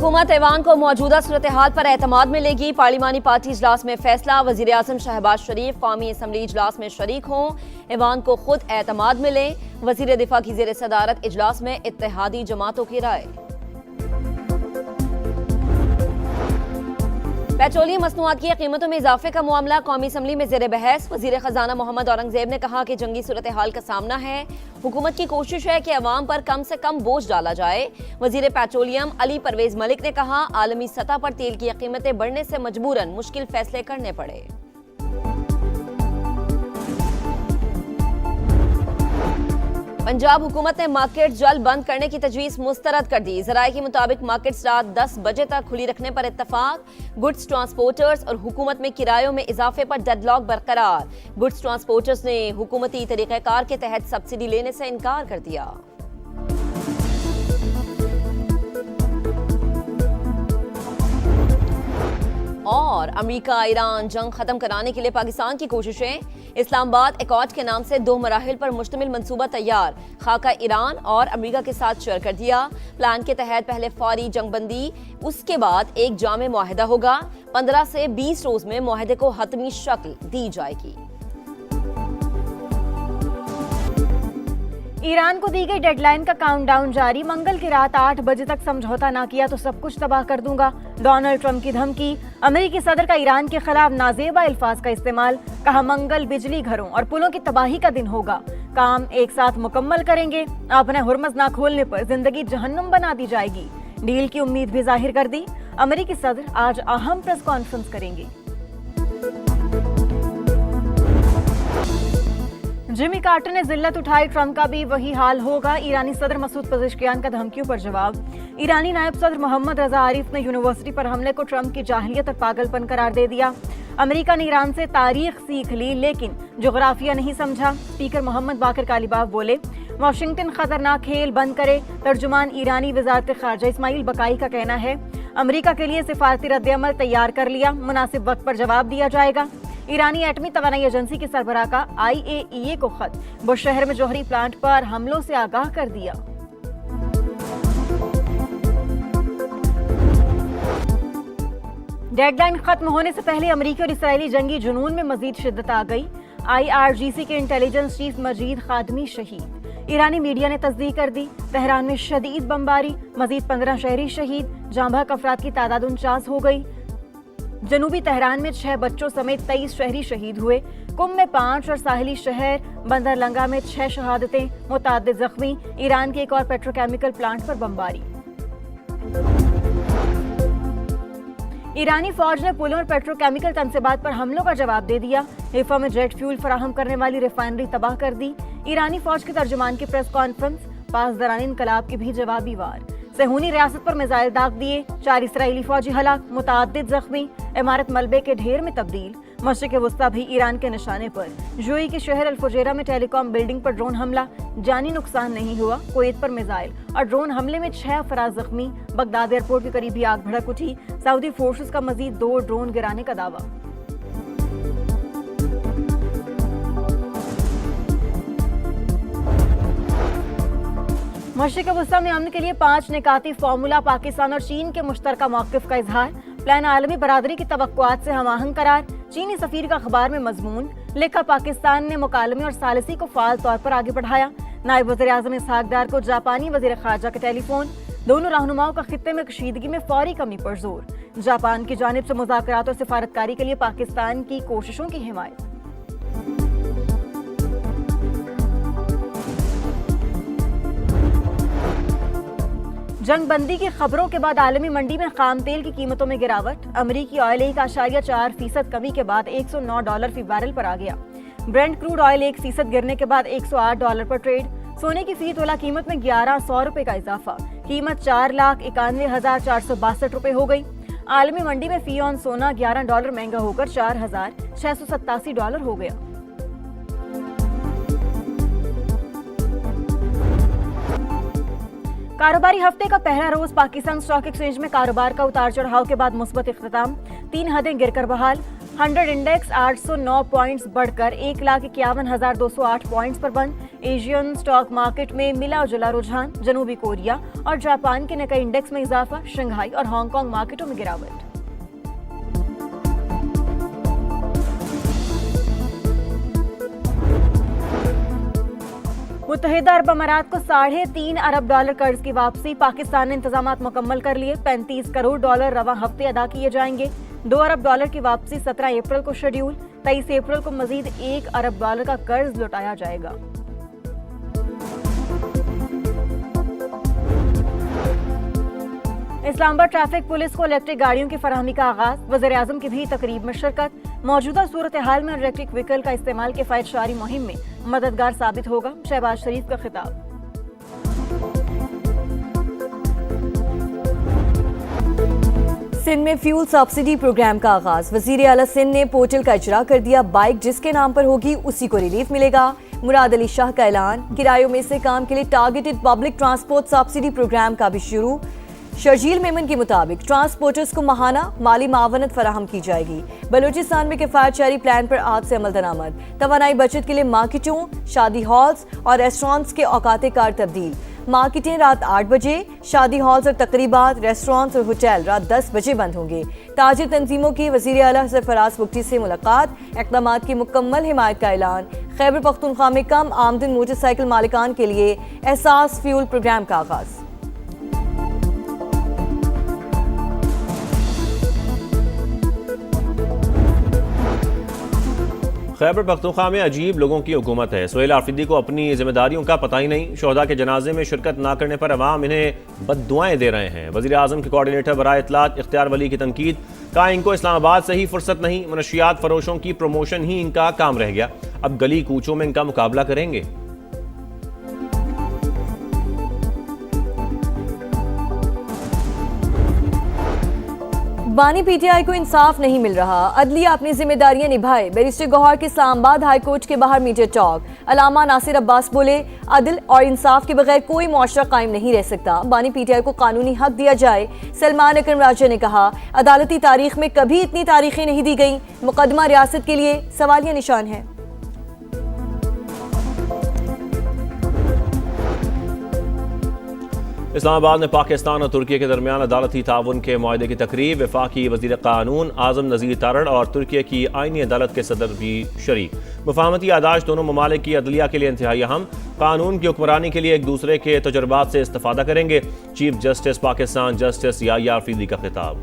हुकूमत ऐवान को मौजूदा सूरत हाल पर एतमाद मिलेगी। पार्लिमानी पार्टी इजलास में फैसला। वजीर आजम शहबाज शरीफ कौमी असम्बली इजलास में शरीक हों, ऐवान को खुद एतमाद मिले। वजीर दिफा की ज़ेर सदारत इजलास में इत्तेहादी जमातों की राय। पेट्रोलियम मसनूआत की कीमतों में इजाफे का मामला कौमी असम्बली में ज़ेर बहस। वजीर खजाना मोहम्मद औरंगजेब ने कहा कि जंगी सूरत हाल का सामना है, हुकूमत की कोशिश है कि अवाम पर कम से कम बोझ डाला जाए। वजीर पेट्रोलियम अली परवेज मलिक ने कहा, आलमी सतह पर तेल की कीमतें बढ़ने से मजबूरन मुश्किल फैसले करने पड़े। पंजाब हुकूमत ने मार्केट जल्द बंद करने की तजवीज़ मुस्तरद कर दी। ज़राए के मुताबिक मार्केट्स रात 10 बजे तक खुली रखने पर इत्तफाक। गुड्स ट्रांसपोर्टर्स और हुकूमत में किरायों में इजाफे पर डेडलॉक बरकरार। गुड्स ट्रांसपोर्टर्स ने हुकूमती तरीक़ाकार के तहत सब्सिडी लेने से इनकार कर दिया। और अमेरिका ईरान जंग खत्म कराने के लिए पाकिस्तान की कोशिशें। इस्लामाबाद एकॉर्ड के नाम से 2 मराहिल पर मुश्तमिल मंसूबा तैयार। खाका ईरान और अमेरिका के साथ शेयर कर दिया। प्लान के तहत पहले फौरी जंगबंदी, उसके बाद एक जामे मुआहिदा होगा। 15 से 20 रोज में मुआहिदे को हतमी शक्ल दी जाएगी। ईरान को दी गई डेडलाइन का काउंटडाउन जारी। मंगल की रात 8 बजे तक समझौता ना किया तो सब कुछ तबाह कर दूंगा। डोनाल्ड ट्रंप की धमकी। अमेरिकी सदर का ईरान के खिलाफ नाजेबा अल्फाज का इस्तेमाल। कहा, मंगल बिजली घरों और पुलों की तबाही का दिन होगा। काम एक साथ मुकम्मल करेंगे। अपने हुर्मज ना खोलने पर जिंदगी जहन्नुम बना दी जाएगी। डील की उम्मीद भी जाहिर कर दी। अमेरिकी सदर आज अहम प्रेस कॉन्फ्रेंस करेंगे। जिमी कार्टर ने जिल्लत उठाई, ट्रंप का भी वही हाल होगा। ईरानी सदर मसूद पजेश्कियान का धमकियों पर जवाब। ईरानी नायब सदर मोहम्मद रजा आरिफ ने यूनिवर्सिटी पर हमले को ट्रंप की जाहिलियत और पागलपन करार दे दिया। अमेरिका ने ईरान से तारीख सीख ली लेकिन जोग्राफिया नहीं समझा। स्पीकर मोहम्मद बाकर कालीबाफ बोले, वाशिंगटन खतरनाक खेल बंद करे। तर्जुमान ईरानी वजारत खारजा इस्माइल बकाई का कहना है, अमेरिका के लिए सिफारती रद्द-ए-अमल तैयार कर लिया, मुनासिब वक्त पर जवाब दिया जाएगा। ईरानी एटमी तवानाई एजेंसी के सरबराह का IAEA को खत, बुश शहर में जौहरी प्लांट पर हमलों से आगाह कर दिया। डेडलाइन खत्म होने से पहले अमेरिकी और इसराइली जंगी जुनून में मजीद शिद्दत आ गई। IRGC के इंटेलिजेंस चीफ मजीद खादमी शहीद। ईरानी मीडिया ने तस्दीक कर दी। तेहरान में शदीद बमबारी, मजीद 15 शहरी शहीद। जांबाक अफराद की तादाद 49 हो गई। जनूबी तेहरान में 6 बच्चों समेत 23 शहरी शहीद हुए। कुम में 5 और साहिली शहर बंदर लंगा में 6 शहादतें, मुताद्दिद जख्मी। ईरान के एक और पेट्रोकेमिकल प्लांट पर बमबारी। ईरानी फौज ने पुलों और पेट्रोकेमिकल तनसीबात पर हमलों का जवाब दे दिया। हिफा में जेट फ्यूल फराहम करने वाली रिफाइनरी तबाह कर दी। ईरानी फौज के तर्जुमान की प्रेस कॉन्फ्रेंस। पासदारान इनकलाब की भी जवाबी वार। सेहूनी रियासत पर मिसाइल दाग दिए। 4 इसराइली फौजी हलाक, मुताद्दिद जख्मी। इमारत मलबे के ढेर में तब्दील। मशरिक़ वस्ता भी ईरान के निशाने पर। यूएई के शहर अल-फुजैरा में टेलीकॉम बिल्डिंग पर ड्रोन हमला। जानी नुकसान नहीं हुआ। कुवैत पर मिसाइल और ड्रोन हमले में 6 अफराद जख्मी। बगदाद एयरपोर्ट के करीब भी आग भड़क उठी। सऊदी फोर्सेस का मजीद 2 ड्रोन गिराने का दावा। मशरिक़ वस्ता में अमन के लिए 5 निकाती फार्मूला। पाकिस्तान और चीन के मुश्तरका मौक़िफ़ का इजहार। प्लान आलमी बरादरी की तवक्कुआत से हमआहंग करार। चीनी सफीर का अखबार में मजमून। लिखा, पाकिस्तान ने मुकालमे और सालिसी को फाल तौर पर आगे बढ़ाया। नायब वज़ीर आज़म इसहाक डार को जापानी वज़ीर ख़ारजा का टेलीफोन। दोनों रहनुमाओं का खित्ते में कशीदगी में फौरी कमी पर जोर। जापान की जानिब से मुज़ाकरात और सिफारतकारी के लिए पाकिस्तान की कोशिशों की हिमायत। जंगबंदी की खबरों के बाद आलमी मंडी में खाम तेल की कीमतों में गिरावट। अमरीकी ऑयल 1.4% कमी के बाद $109 फी बैरल पर आ गया। ब्रेंट क्रूड ऑयल 1% गिरने के बाद $108 पर ट्रेड। सोने की फी तोला कीमत में 1100 रुपए का इजाफा। कीमत $4,91,462 रुपए हो गई। आलमी मंडी में फी ऑन सोना $11 महंगा होकर $4,687 हो गया। कारोबारी हफ्ते का पहला रोज पाकिस्तान स्टॉक एक्सचेंज में कारोबार का उतार चढ़ाव के बाद मुस्बत इख्तिताम। 3 हदें गिरकर बहाल। 100 इंडेक्स 809 पॉइंट्स बढ़कर 1,51,208 पॉइंट्स पर बंद। एशियन स्टॉक मार्केट में मिला जुला रुझान, जनूबी कोरिया और जापान के निकाई इंडेक्स में इजाफा, शंघाई और हांगकांग मार्केटों में गिरावट। मुत्तहिदा अरब अमारात को $3.5 अरब कर्ज की वापसी। पाकिस्तान ने इंतजामात मुकम्मल कर लिए। $35 करोड़ रवां हफ्ते अदा किए जाएंगे। $2 अरब की वापसी 17 अप्रैल को शेड्यूल। 23 अप्रैल को मजीद $1 अरब का कर्ज लौटाया जाएगा। इस्लामाबाद ट्रैफिक पुलिस को इलेक्ट्रिक गाड़ियों की फराहमी का आगाज। वज़ीर-ए-आज़म की भी तकरीब में शिरकत। मौजूदा सूरत हाल में इलेक्ट्रिक व्हीकल का इस्तेमाल किफायतशारी मुहिम में मददगार साबित होगा, शहबाज शरीफ का खिताब। सिंध में फ्यूल सब्सिडी प्रोग्राम का आगाज। वजीर आला सिंध ने पोर्टल का इजरा कर दिया। बाइक जिसके नाम पर होगी उसी को रिलीफ मिलेगा। मुराद अली शाह का ऐलान। किरायों में से काम के लिए targeted public transport subsidy programme का भी शुरू। शर्जील मेमन के मुताबिक ट्रांसपोर्टर्स को माहाना माली मावनत फराहम की जाएगी। बलूचिस्तान में किफायतशारी प्लान पर आज से अमल दरामद। तवानाई बचत के लिए मार्केटों, शादी हॉल्स और रेस्टोरेंट्स के औकात कार तब्दील। मार्केटें रात 8 बजे, शादी हॉल्स और तकरीबात, रेस्टोरेंट्स और होटल रात 10 बजे बंद होंगे। ताजिर तंजीमों की वज़ीर आला सरफराज बुगटी से मुलाकात। इक़दामात की मुकम्मल हिमायत का ऐलान। खैबर पख्तूनख्वा में कम आमदन मोटरसाइकिल मालिकान के लिए एहसास फ्यूल प्रोग्राम का आगाज। खैबर पख्तूनख्वा में अजीब लोगों की हुकूमत है। सुहेल आफरीदी को अपनी जिम्मेदारियों का पता ही नहीं। शोहदा के जनाजे में शिरकत ना करने पर अवाम इन्हें बद्दुआएं दे रहे हैं। वज़ीर आज़म के कोऑर्डिनेटर बराए इत्तलात इख्तियार वली की तनकीद। कहा इनको इस्लामाबाद से ही फुर्सत नहीं, मनशियात फरोशों की प्रमोशन ही इनका काम रह गया। अब गली कूचों में इनका मुकाबला करेंगे। बानी पीटीआई को इंसाफ नहीं मिल रहा, अदलिया अपनी जिम्मेदारियां निभाए। बैरिस्टर गौहर के इस्लामाबाद हाई कोर्ट के बाहर मीडिया टॉक। अलामा नासिर अब्बास बोले, अदल और इंसाफ के बगैर कोई मुआशरा कायम नहीं रह सकता। बानी पीटीआई को कानूनी हक दिया जाए। सलमान अकरम राजा ने कहा, अदालती तारीख में कभी इतनी तारीखें नहीं दी गई। मुकदमा रियासत के लिए सवालिया निशान है। इस्लामाबाद में पाकिस्तान और तुर्की के दरमियान अदालती ताउन के मुआहदे की तकरीब। वफाकी वज़ीर कानून आज़म नज़ीर तारड़ और तुर्की की आईनी अदालत के सदर भी शरीक। मुफाहमती यादाश्त दोनों ममालिक की अदलिया के लिए इंतहाई अहम। कानून की हुक्मरानी के लिए एक दूसरे के तजुर्बात से इस्तेफादा करेंगे। Chief justice Pakistan justice Yahya Afridi का खिताब।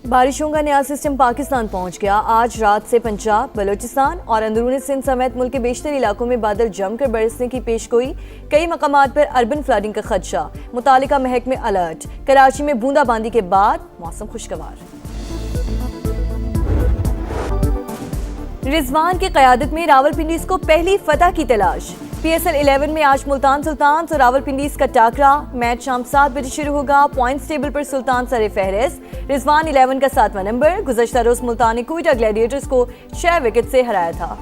बारिशों का नया सिस्टम पाकिस्तान पहुंच गया। आज रात से पंजाब, बलूचिस्तान और अंदरूनी सिंध समेत मुल्क के बेशतर इलाकों में बादल जमकर बरसने की पेशगोई। कई मकामात पर अर्बन फ्लडिंग का खदशा। मुतालिका महकमे अलर्ट। कराची में बूंदाबांदी के बाद मौसम खुशगवार। रिजवान की क़यादत में रावलपिंडी को पहली फतह की तलाश। PSL 11 में आज मुल्तान सुल्तान और रावलपिंडी का टाकरा। मैच शाम 7 बजे शुरू होगा। पॉइंट्स टेबल पर सुल्तान सर फहरिस्त। रिजवान 11 का 7वां नंबर। गुज़श्ता रोज मुल्तान ने कोयटा ग्लैडिएटर्स को 6 विकेट से हराया था।